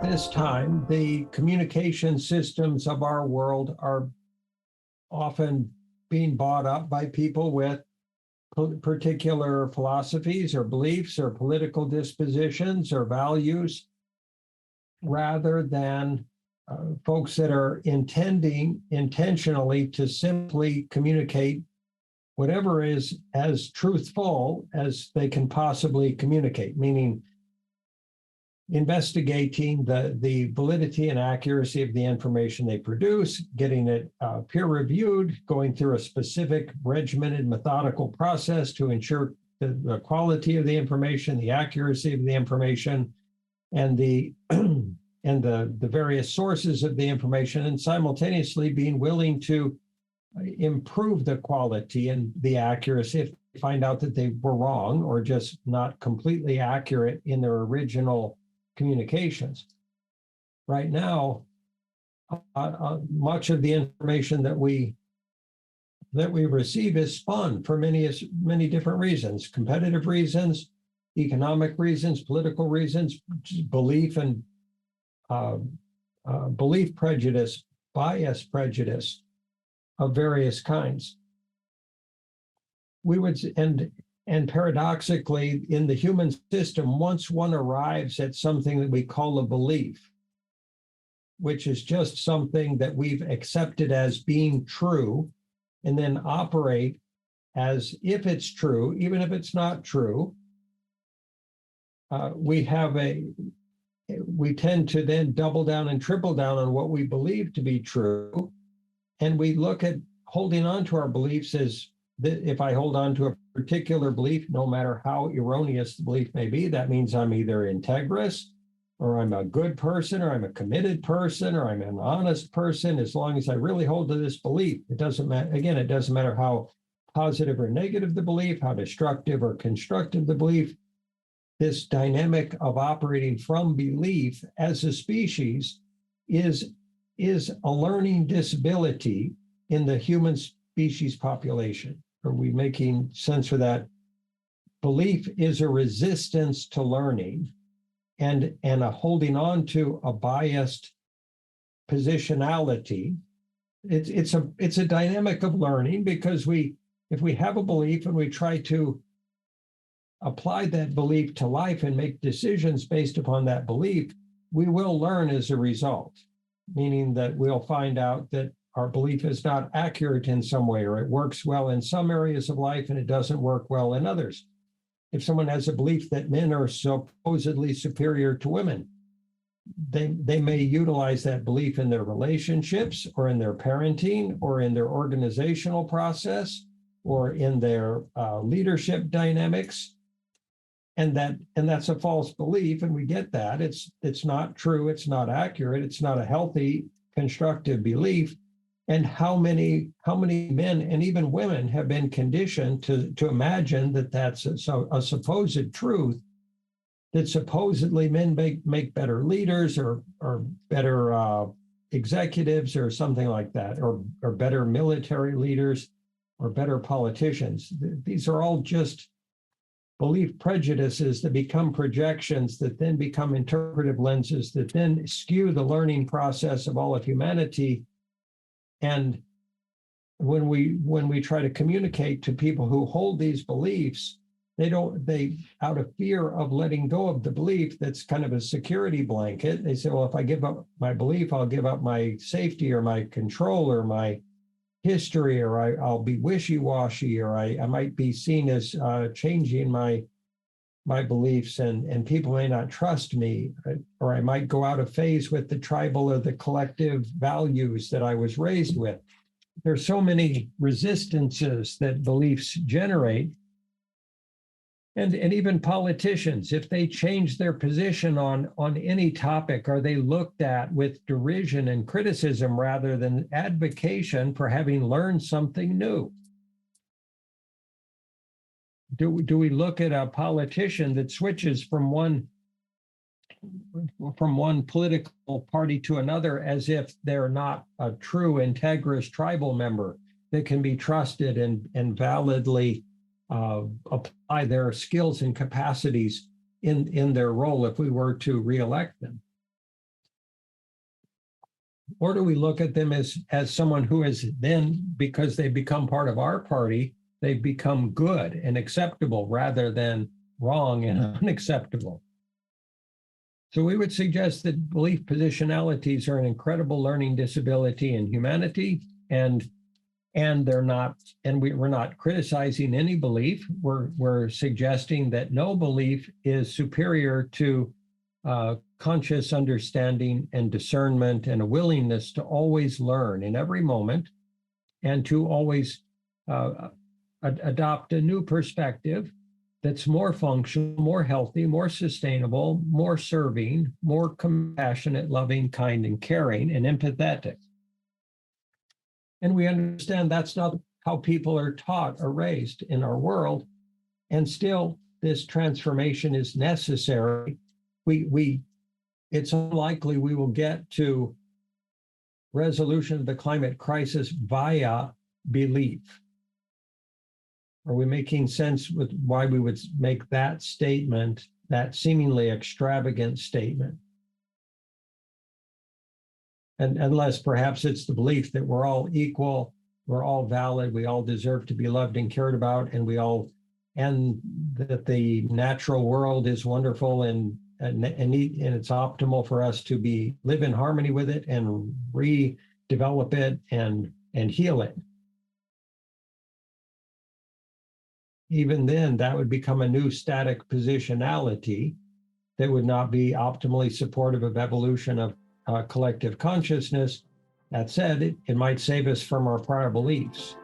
at this time, the communication systems of our world are often being bought up by people with particular philosophies or beliefs or political dispositions or values, rather than folks that are intending intentionally to simply communicate whatever is as truthful as they can possibly communicate, meaning investigating the validity and accuracy of the information they produce, getting it peer-reviewed, going through a specific regimented methodical process to ensure the quality of the information, the accuracy of the information, and the and the various sources of the information, and simultaneously being willing to improve the quality and the accuracy if they find out that they were wrong or just not completely accurate in their original communications. Right now, much of the information that we receive is spun for many different reasons: competitive reasons, economic reasons, political reasons, belief and belief prejudice, bias prejudice of various kinds. We would, and paradoxically, in the human system, once one arrives at something that we call a belief, which is just something that we've accepted as being true, and then operate as if it's true, even if it's not true, we tend to then double down and triple down on what we believe to be true. And we look at holding on to our beliefs as that if I hold on to a particular belief, no matter how erroneous the belief may be, that means I'm either integrous, or I'm a good person, or I'm a committed person, or I'm an honest person, as long as I really hold to this belief. It doesn't matter, again, it doesn't matter how positive or negative the belief, how destructive or constructive the belief. This dynamic of operating from belief as a species is a learning disability in the human species population. Are we making sense for that? Belief is a resistance to learning and a holding on to a biased positionality. It's a dynamic of learning, because if we have a belief and we try to apply that belief to life and make decisions based upon that belief, we will learn as a result, meaning that we'll find out that our belief is not accurate in some way, or it works well in some areas of life and it doesn't work well in others. If someone has a belief that men are supposedly superior to women, they may utilize that belief in their relationships, or in their parenting, or in their organizational process, or in their leadership dynamics. And that's a false belief, and we get that. It's not true, it's not accurate, it's not a healthy, constructive belief. And how many men and even women have been conditioned to imagine that that's a supposed truth, that supposedly men make better leaders or better executives or something like that, or better military leaders or better politicians. These are all just belief prejudices that become projections, that then become interpretive lenses, that then skew the learning process of all of humanity. And when we try to communicate to people who hold these beliefs, they out of fear of letting go of the belief, that's kind of a security blanket. They say, well, if I give up my belief, I'll give up my safety or my control or my history, or I'll be wishy-washy, or I might be seen as changing my beliefs, and people may not trust me, or I might go out of phase with the tribal or the collective values that I was raised with. There's so many resistances that beliefs generate. And even politicians, if they change their position on any topic, are they looked at with derision and criticism rather than advocation for having learned something new? Do we look at a politician that switches from one political party to another as if they're not a true integrous tribal member that can be trusted and validly apply their skills and capacities in their role if we were to reelect them? Or do we look at them as someone who has then, because they become part of our party, they become good and acceptable rather than wrong and unacceptable? So we would suggest that belief positionalities are an incredible learning disability in humanity, and they're not, and we're not criticizing any belief. We're suggesting that no belief is superior to conscious understanding and discernment and a willingness to always learn in every moment and to always adopt a new perspective that's more functional, more healthy, more sustainable, more serving, more compassionate, loving, kind, and caring, and empathetic. And we understand that's not how people are taught or raised in our world. And still, this transformation is necessary. It's unlikely we will get to resolution of the climate crisis via belief. Are we making sense with why we would make that statement, that seemingly extravagant statement? And unless perhaps it's the belief that we're all equal, we're all valid, we all deserve to be loved and cared about, and that the natural world is wonderful and it's optimal for us to live in harmony with it and redevelop it and heal it. Even then, that would become a new static positionality that would not be optimally supportive of evolution of collective consciousness. That said, it might save us from our prior beliefs.